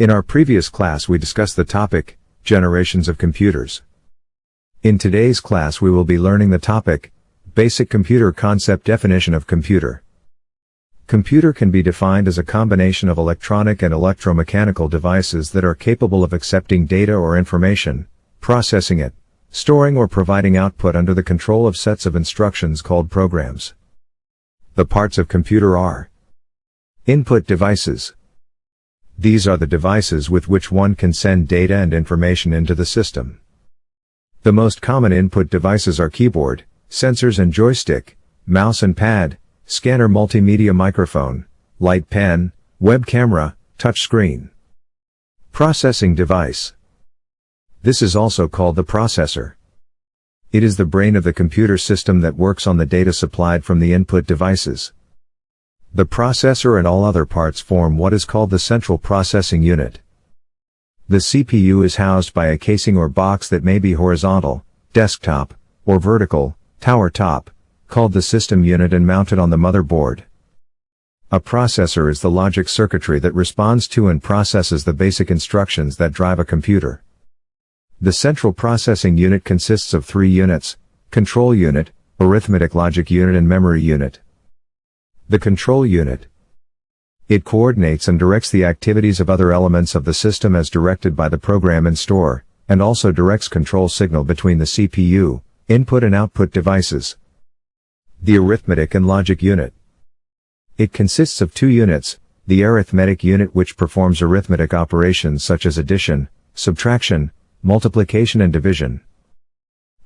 In our previous class we discussed the topic, generations of computers. In today's class we will be learning the topic, basic computer concept definition of computer. Computer can be defined as a combination of electronic and electromechanical devices that are capable of accepting data or information, processing it, storing or providing output under the control of sets of instructions called programs. The parts of computer are input devices. These are the devices with which one can send data and information into the system. The most common input devices are keyboard, sensors and joystick, mouse and pad, scanner, multimedia, microphone, light, pen, web camera, touch screen. Processing device. This is also called the processor. It is the brain of the computer system that works on the data supplied from the input devices. The processor and all other parts form what is called the central processing unit. The CPU is housed by a casing or box that may be horizontal, desktop, or vertical, tower top, called the system unit and mounted on the motherboard. A processor is the logic circuitry that responds to and processes the basic instructions that drive a computer. The central processing unit consists of 3 units: control unit, arithmetic logic unit and memory unit. The control unit. It coordinates and directs the activities of other elements of the system as directed by the program in store, and also directs control signal between the CPU, input and output devices. The arithmetic and logic unit. It consists of 2 units, the arithmetic unit which performs arithmetic operations such as addition, subtraction, multiplication and division.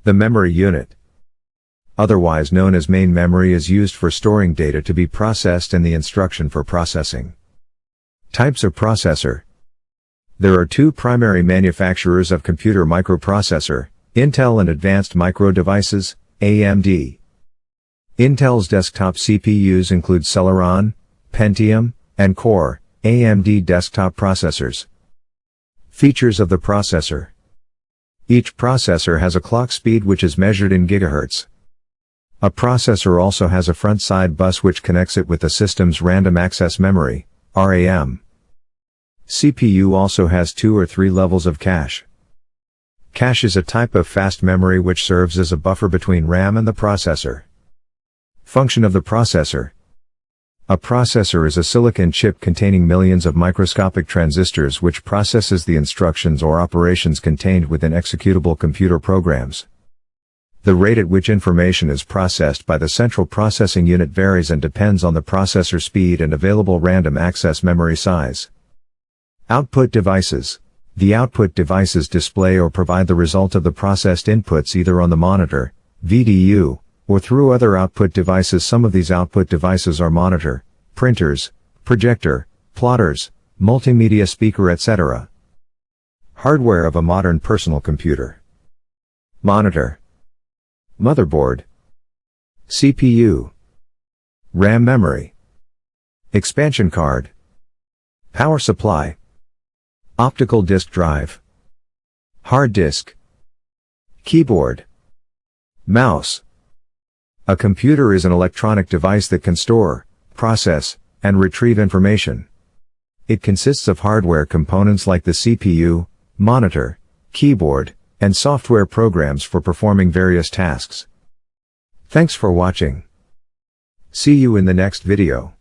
The memory unit, otherwise known as main memory, is used for storing data to be processed and the instruction for processing. Types of processor. There are 2 primary manufacturers of computer microprocessor, Intel and Advanced Micro Devices, AMD. Intel's desktop CPUs include Celeron, Pentium, and Core, AMD desktop processors. Features of the processor. Each processor has a clock speed which is measured in gigahertz. A processor also has a front-side bus which connects it with the system's random access memory, RAM. CPU also has 2 or 3 levels of cache. Cache is a type of fast memory which serves as a buffer between RAM and the processor. Function of the processor. A processor is a silicon chip containing millions of microscopic transistors which processes the instructions or operations contained within executable computer programs. The rate at which information is processed by the central processing unit varies and depends on the processor speed and available random access memory size. Output devices. The output devices display or provide the result of the processed inputs either on the monitor, VDU, or through other output devices. Some of these output devices are monitor, printers, projector, plotters, multimedia speaker, etc. Hardware of a modern personal computer. Monitor, motherboard, CPU, RAM memory, expansion card, power supply, optical disk drive, hard disk, keyboard, mouse. A computer is an electronic device that can store, process, and retrieve information. It consists of hardware components like the CPU, monitor, keyboard, and software programs for performing various tasks. Thanks for watching. See you in the next video.